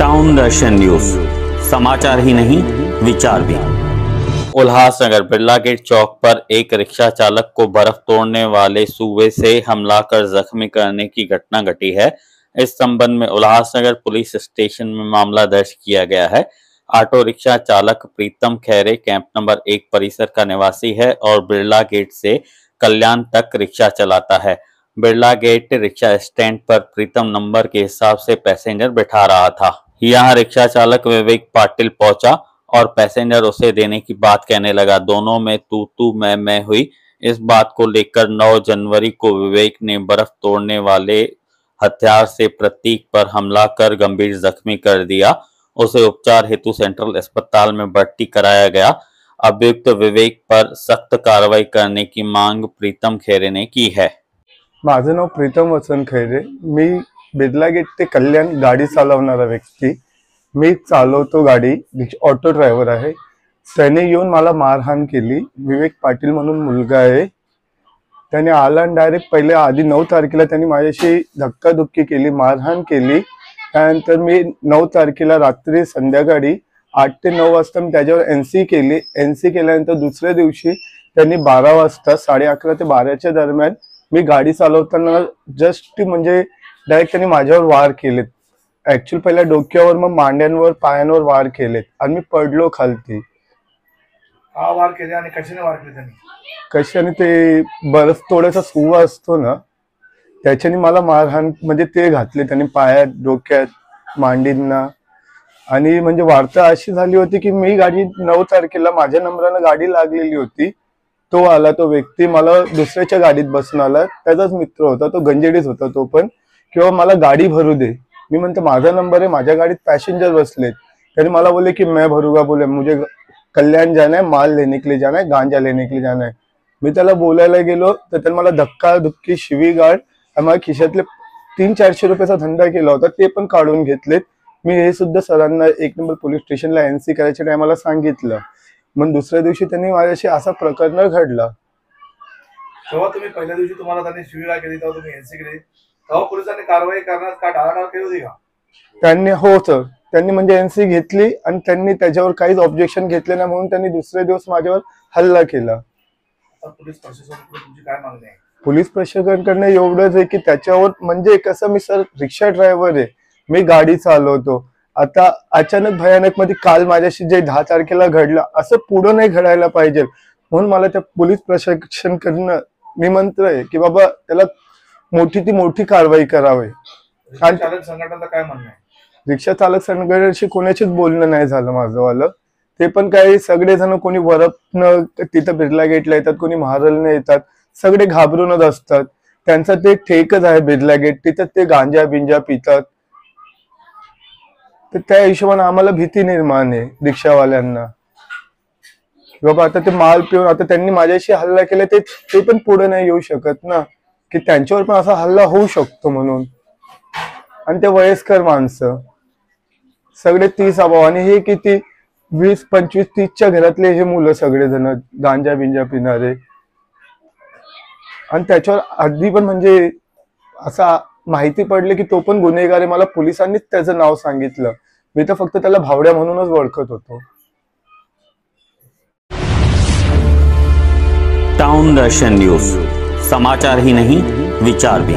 Town दर्शन news, समाचार ही नहीं विचार भी। उल्लासनगर बिरला गेट चौक पर एक रिक्शा चालक को बर्फ तोड़ने वाले सूबे से हमला कर जख्मी करने की घटना घटी है। इस संबंध में उल्लासनगर पुलिस स्टेशन में मामला दर्ज किया गया है। ऑटो रिक्शा चालक प्रीतम खैरे कैंप नंबर 1 परिसर का निवासी है और बिरला गेट से कल्याण तक रिक्शा चलाता है। बिरला गेट रिक्शा स्टैंड पर प्रीतम नंबर के हिसाब से पैसेंजर बैठा रहा था। यहाँ रिक्शा चालक विवेक पाटिल पहुंचा और पैसेंजर उसे देने की बात कहने लगा। दोनों में तू मैं हुई। इस बात को लेकर 9 जनवरी को विवेक ने बर्फ तोड़ने वाले हथियार से प्रतीक पर हमला कर गंभीर जख्मी कर दिया। उसे उपचार हेतु सेंट्रल अस्पताल में भर्ती कराया गया। अभियुक्त विवेक पर सख्त कार्रवाई करने की मांग प्रीतम खैरे ने की है। माझं नाव प्रीतम वसंत खैरे, मी बिरला गेट ते कल्याण गाडी चालवणारा व्यक्ती। मी चालवतो गाडी, ऑटो ड्रायव्हर आहे। त्याने येऊन मला मारहाण केली। विवेक पाटील म्हणून मुलगा आहे। त्याने आला आणि डायरेक्ट पहिले आधी 9 तारखेला त्यांनी माझ्याशी धक्काधुक्की केली, मारहाण केली। त्यानंतर मी 9 तारखेला रात्री संध्याकाळी 8 ते 9 वाजता मी त्याच्यावर एनसी केली। एनसी केल्यानंतर दुसऱ्या दिवशी त्यांनी 12 वाजता 11:30 ते 12च्या दरम्यान मी गाडी चालवताना जस्ट म्हणजे डायरेक्ट त्यांनी माझ्यावर वार केलेत। ऍक्च्युअली पहिला डोक्यावर, मग मांड्यांवर, पायांवर वार केलेत आणि मी पडलो खालती। हा वार केले आणि कशाने वार केले त्यांनी? कशाने? ते बर्फ तोडायचा सुवा असतो ना, त्याच्याने मला मारहाण म्हणजे ते घातले त्यांनी पायात, डोक्यात, मांडींना। आणि म्हणजे वार्ता अशी झाली होती की मी गाडी 9 तारखेला माझ्या नंबरानं गाडी लागलेली होती। तो आला, तो व्यक्ती मला दुसऱ्याच्या गाडीत बसून आला। त्याचाच मित्र होता, तो गंजेडीच होता तो पण, किंवा मला गाडी भरू दे। मी म्हणते माझा नंबर आहे, माझ्या गाडीत पॅसेंजर बसलेत। त्याने मला बोले की मैं भरूंगा, बोले मुझे कल्याण जाना है, माल लेने के लिए जाना है, गांजा लेने के लिए जाना है। मी त्याला बोलायला गेलो तर त्याने मला धक्का धुक्की, शिवीगाळ आणि माझ्या खिशातले 300-400 रुपयाचा धंदा केला होता, ते पण काढून घेतलेत। मी हे सुद्धा सरांना 1 नंबर पोलीस स्टेशनला एनसी करायच्या टायमाला सांगितलं। मग दुसऱ्या दिवशी त्यांनी माझ्याशी असा प्रकरण घडला। तेव्हा तुम्ही पहिल्या दिवशी तुम्हाला त्यांनी शिवीगाळ केली, तेव्हा तुम्ही एनसी केली, तेव्हा पोलिसांनी कारवाई करण्यात का टाळाटाळ केली होती का? त्यांनी हो सर, त्यांनी म्हणजे एनसी घेतली आणि त्यांनी त्याच्यावर काहीच ऑब्जेक्शन घेतले नाही, म्हणून त्यांनी दुसरे दिवस माझ्यावर हल्ला केला। पोलीस प्रशासनाकडे तुमची काय मागणी आहे? पोलीस प्रशासनाकडे एवढंच आहे की त्याच्यावर म्हणजे कसं, मी सर रिक्षा ड्रायव्हर आहे, मी गाडी चालवतो। आता अचानक भयानक मध्ये काल माझ्याशी जे 10 तारखेला घडलं, असं पुढे नाही घडायला पाहिजे। म्हणून मला त्या पोलीस प्रशासनाकडनं निमंत्रण आहे की बाबा त्याला मोठी कारवाई करावी। रिक्षा चालक संघटनेचं काय म्हणणं आहे? रिक्षा चालक संघटनेशी कोणाशीच बोलणं नाही झालं माझंवालं। ते पण काही सगळेजण कोणी वरपनं तिथं बिरला गेटला येतात, कोणी महारलनं येतात, सगळे घाबरूनच असतात। त्यांचा ते ठेकच आहे बिरला गेट, तिथं ते गांजा बिंजा पितात। तर त्या हिशोबाने आम्हाला भीती निर्माण आहे रिक्षावाल्यांना, बाबा आता ते माल पिऊन आता त्यांनी माझ्याशी हल्ला केला, ते पण पुढे नाही येऊ शकत ना, की त्यांच्यावर पण असा हल्ला होऊ शकतो म्हणून। आणि ते वयस्कर माणसं सगळे 30 अभाव, आणि हे किती 20, 25, 30च्या घरातले हे मुलं सगळेजण गांजा बिंजा पिणारे। आणि त्याच्यावर आधी पण म्हणजे असा माहिती पडले की तो पण गुन्हेगार आहे। मला पोलिसांनीच त्याचं नाव सांगितलं, मी तर फक्त त्याला भावड्या म्हणूनच ओळखत होतो। टाउन दर्शन न्यूज, समाचार ही नहीं विचार भी।